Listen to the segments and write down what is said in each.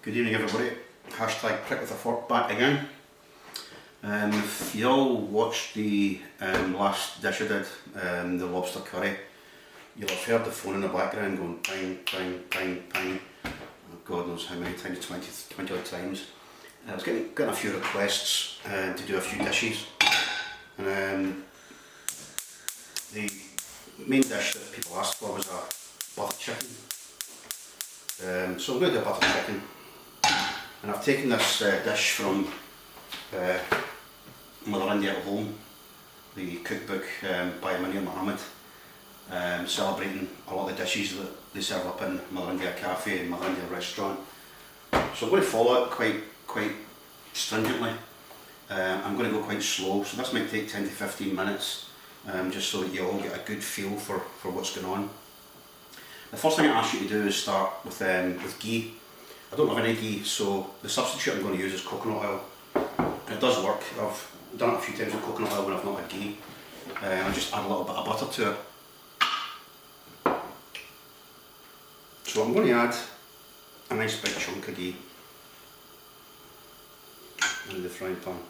Good evening everybody, hashtag prick with a fork back again. If you all watched the last dish I did, the lobster curry, you'll have heard the phone in the background going ping, ping, ping, ping. God knows how many times, 20 odd times. I was getting a few requests to do a few dishes, and the main dish that people asked for was a butter chicken. So I'm going to do a butter chicken, and I've taken this dish from Mother India at Home, the cookbook by Mohammed, celebrating a lot of the dishes that they serve up in Mother India Cafe and Mother India Restaurant. So I'm going to follow it quite stringently. I'm going to go quite slow, so this might take 10 to 15 minutes, just so that you all get a good feel for what's going on. The first thing I ask you to do is start with ghee. I don't have any ghee, so the substitute I'm going to use is coconut oil. It does work. I've done it a few times with coconut oil when I've not had ghee. I just add a little bit of butter to it. So I'm going to add a nice big chunk of ghee into the frying pan.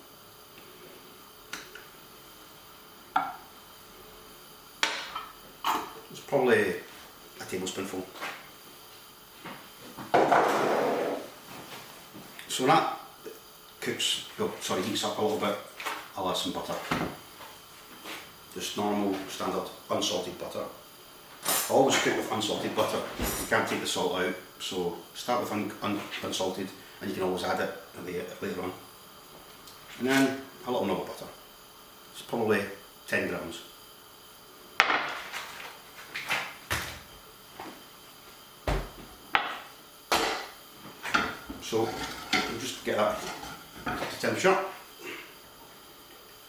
It's probably a tablespoonful. So when that heats up a little bit, I'll add some butter. Just normal, standard, unsalted butter. I always cook with unsalted butter. You can't take the salt out, so start with unsalted, and you can always add it later on. And then a little knob of butter. It's probably 10 grams. So we'll just get that to temperature.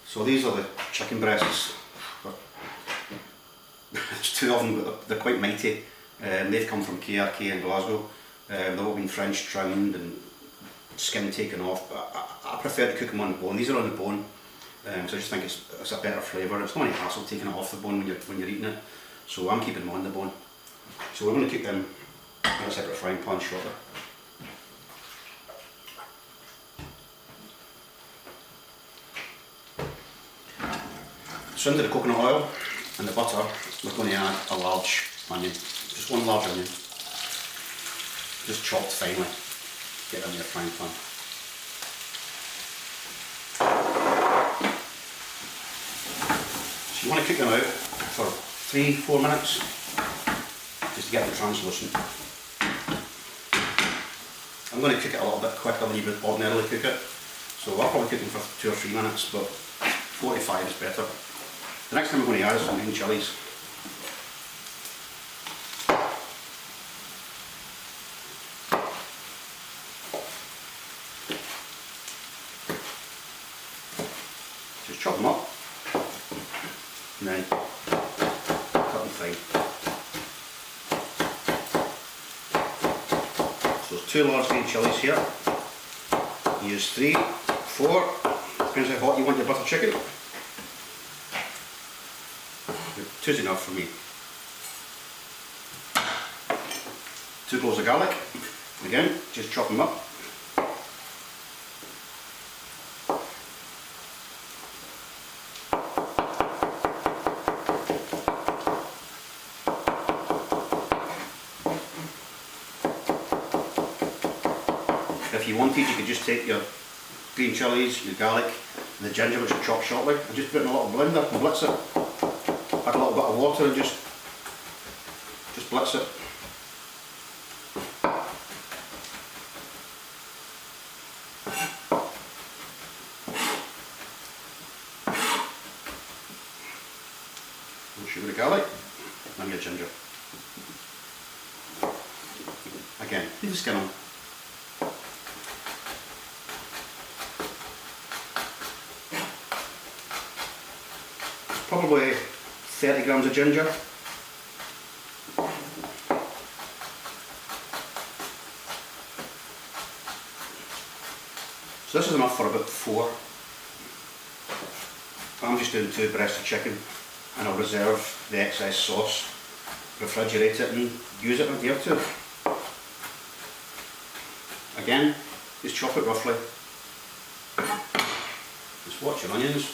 So these are the chicken breasts. There's two of them, but they're quite mighty. They've come from KRK in Glasgow. They've all been French drowned and skin taken off. But I prefer to cook them on the bone. These are on the bone, so I just think it's a better flavour. It's not any hassle taking it off the bone when you're eating it. So I'm keeping them on the bone. So we're going to cook them in a separate frying pan shortly. So into the coconut oil and the butter, we're going to add a large onion, just one large onion, just chopped finely, get it in your frying pan. So you want to cook them out for 3-4 minutes, just to get them translucent. I'm going to cook it a little bit quicker than you would ordinarily cook it, so I'll probably cook them for 2 or 3 minutes, but 45 is better. The next thing we're going to add is some green chillies. Just chop them up and then cut them fine. So there's 2 large green chillies here. Use 3, 4, depends how hot you want your butter chicken. 2 is enough for me. 2 cloves of garlic. Again, just chop them up. If you wanted, you could just take your green chillies, your garlic, and the ginger which you chop shortly, and just put it in a little blender and blitz it. Add a little bit of water and just blitz it. A sugar of garlic and your ginger. Again, leave the skin on. Probably 30 grams of ginger. So this is enough for about 4. I'm just doing 2 breasts of chicken, and I'll reserve the excess sauce, refrigerate it and use it when I dare to. Again, just chop it roughly. Just watch your onions.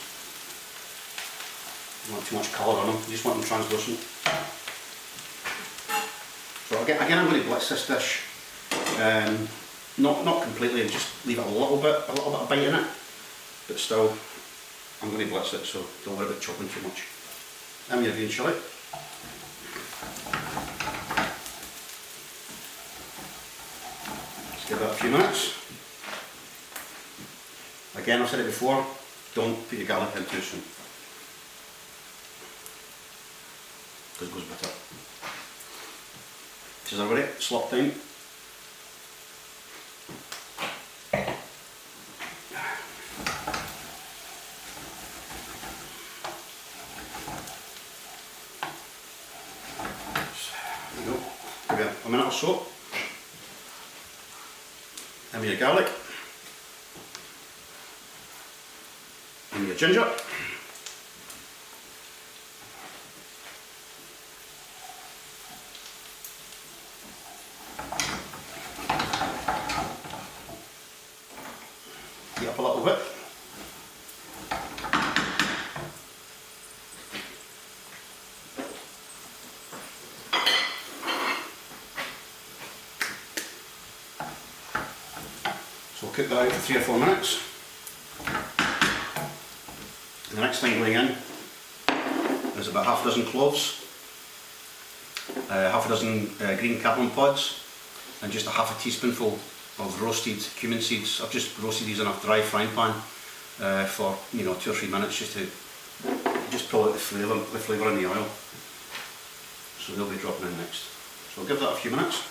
Don't want too much colour on them, you just want them translucent. So again I'm going to blitz this dish. Not completely, just leave it a little bit of bite in it. But still, I'm going to blitz it, so don't worry about chopping too much. And your green chilli. Let's give that a few minutes. Again, I've said it before, don't put your garlic in too soon, because it goes bitter. This is everybody, slop time. There you go, give it a minute or so. And your garlic. And your ginger. Heat up a little bit. So we'll cook that out for 3 or 4 minutes. And the next thing going in is about half a dozen cloves, half a dozen green cardamom pods, and just a half a teaspoonful of roasted cumin seeds. I've just roasted these in a dry frying pan for 2 or 3 minutes just to pull out the flavour in the oil. So they'll be dropping in next. So I'll give that a few minutes.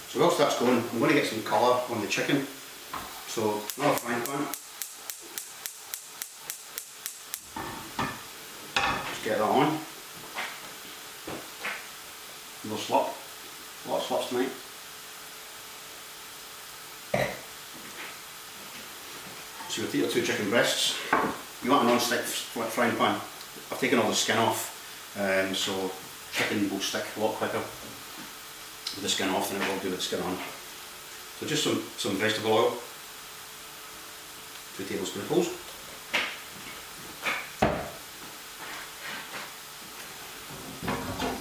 So whilst that's going, I'm going to get some colour on the chicken. So another frying pan. Just get that on. No slop. A lot of slops tonight. So you'll take your 2 chicken breasts. You want a non-stick frying pan. I've taken all the skin off, so chicken will stick a lot quicker with the skin off than it will do with the skin on. So just some vegetable oil, 2 tablespoonfuls.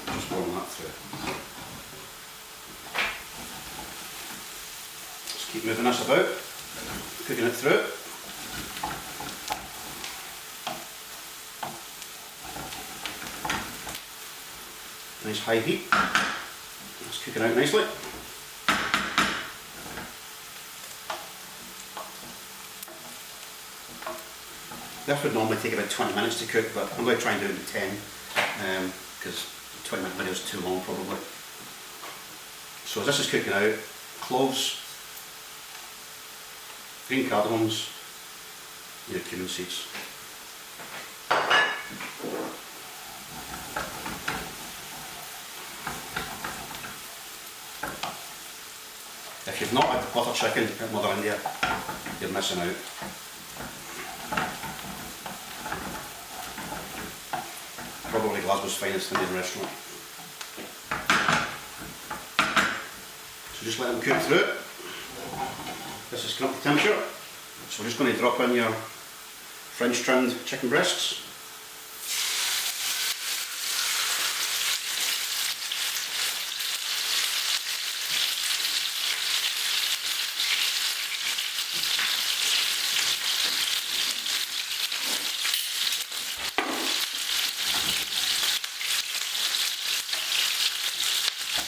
Just pouring that through. Just keep moving this about, cooking it through. Nice high heat. It's cooking out nicely. This would normally take about 20 minutes to cook, but I'm going to try and do it in 10 because 20-minute video is too long probably. So as this is cooking out, cloves, green cardamoms, your cumin seeds. If you've not had butter chicken at Mother India, you're missing out. Probably Glasgow's finest Indian restaurant. So just let them cook through. This is coming up to temperature. So we're just going to drop in your French trimmed chicken breasts.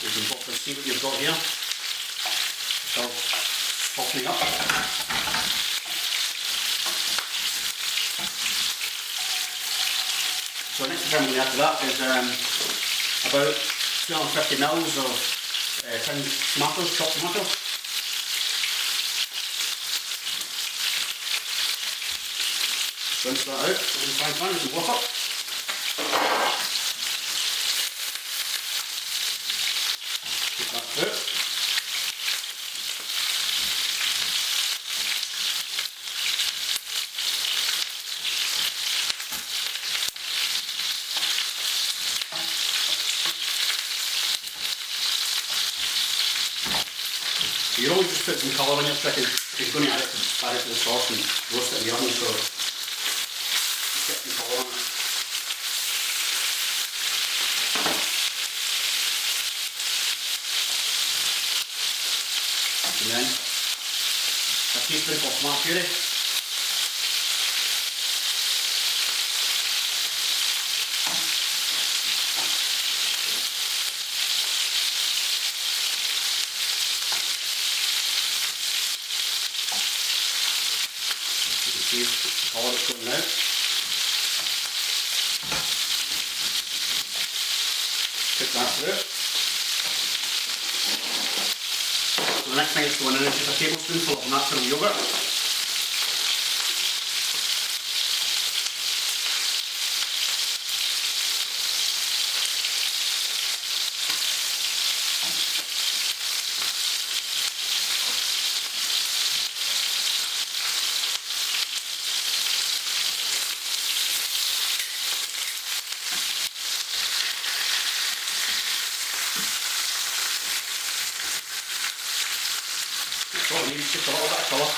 You can both see what you've got here. It's all softening up. So the next thing I'm going to add to that is about 250 mils of tinned tomatoes, chopped tomatoes. Rinse that out in the frying pan with some water. Put that through. You always just put some colour on your chicken. You're going to add it to the sauce and roast it in the oven, so just get some colour on it. And then a teaspoon of tomato puree. You can see the colour that's going now. Cook that through. So the next thing that's going in is just a tablespoonful of natural yogurt. That's all it needs, just a little bit of colour.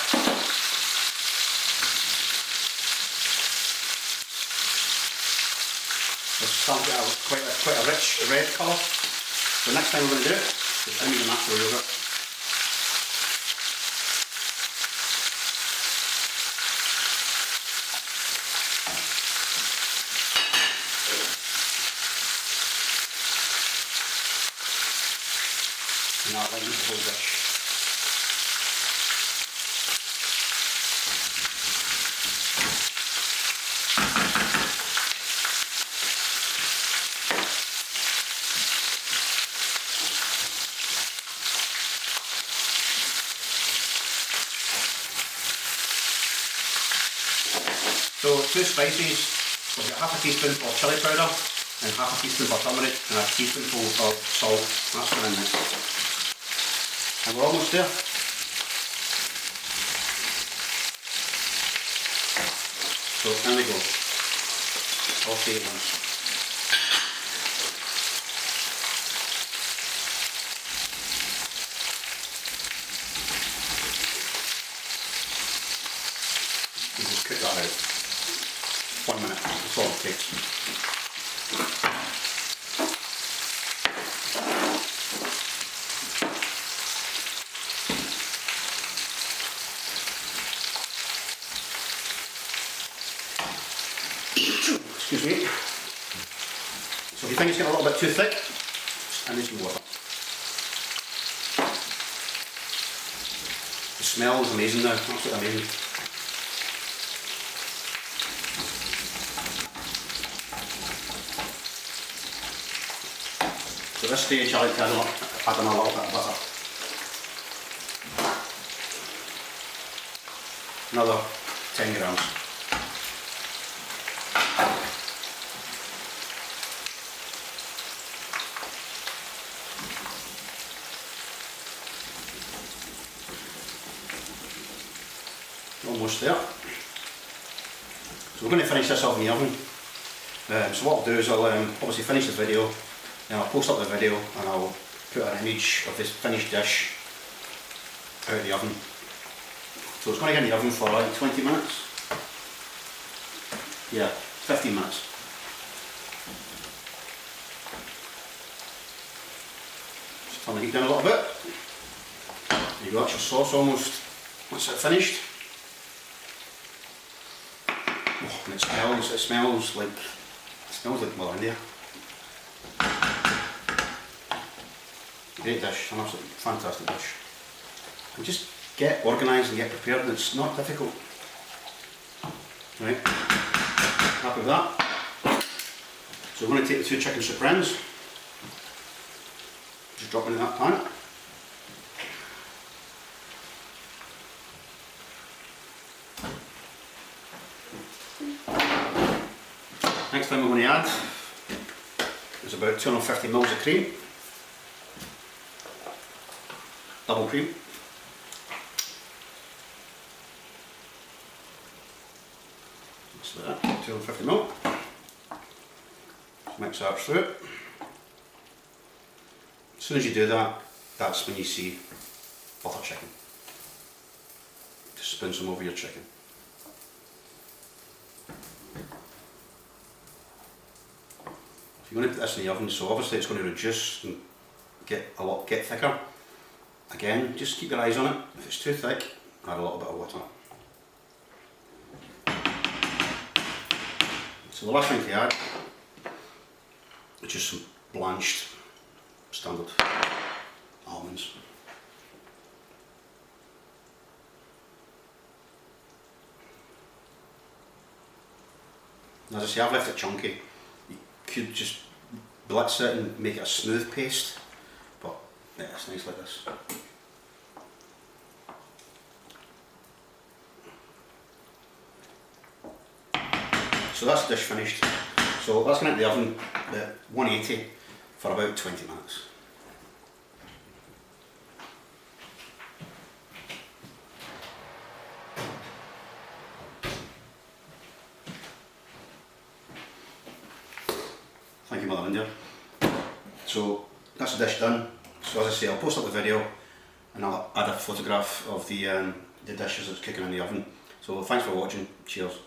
It's starting to get quite a rich red colour. So next time we're going to do it is add the natural yogurt. And that lightens the whole dish. So 2 spices, we've got half a teaspoonful of chilli powder and half a teaspoonful of turmeric and a teaspoonful of salt. That's going in next. And we're almost there. So in we go. All 3 at once. You just cook that out. 1 minute, that's all it takes. Excuse me. So if you think it's getting a little bit too thick, just add some water. The smell is amazing now, absolutely amazing. So at this stage I like to add in a little bit of butter. Another 10 grams. Almost there. So we're going to finish this off in the oven. So what I'll do is I'll obviously finish the video, then I'll post up the video and I'll put an image of this finished dish out of the oven. So it's going to get in the oven for like 20 minutes. Yeah, 15 minutes. Just turn the heat down a little bit. There you go, that's your sauce almost. Once it's finished. Oh, and it smells like well India. Great dish, an absolutely fantastic dish. And just get organised and get prepared, it's not difficult. Right, happy with that. So we're going to take the 2 chicken supremes, just drop into that pan. Next thing we're going to add is about 250 ml of cream, double cream. That's that, 250 ml. Just mix that through it. As soon as you do that, that's when you see butter chicken. chicken. Just spoon some over your chicken. You're going to put this in the oven, so obviously it's going to reduce and get thicker. Again, just keep your eyes on it. If it's too thick, add a little bit of water. So the last thing to add is just some blanched standard almonds. As I say, I've left it chunky. You could just blitz it and make it a smooth paste, but yeah, it's nice like this. So that's the dish finished. So that's going into the oven at 180 for about 20 minutes. Thank you, Mother India. So that's the dish done. So as I say, I'll post up the video and I'll add a photograph of the dish as it's cooking in the oven. So thanks for watching. Cheers.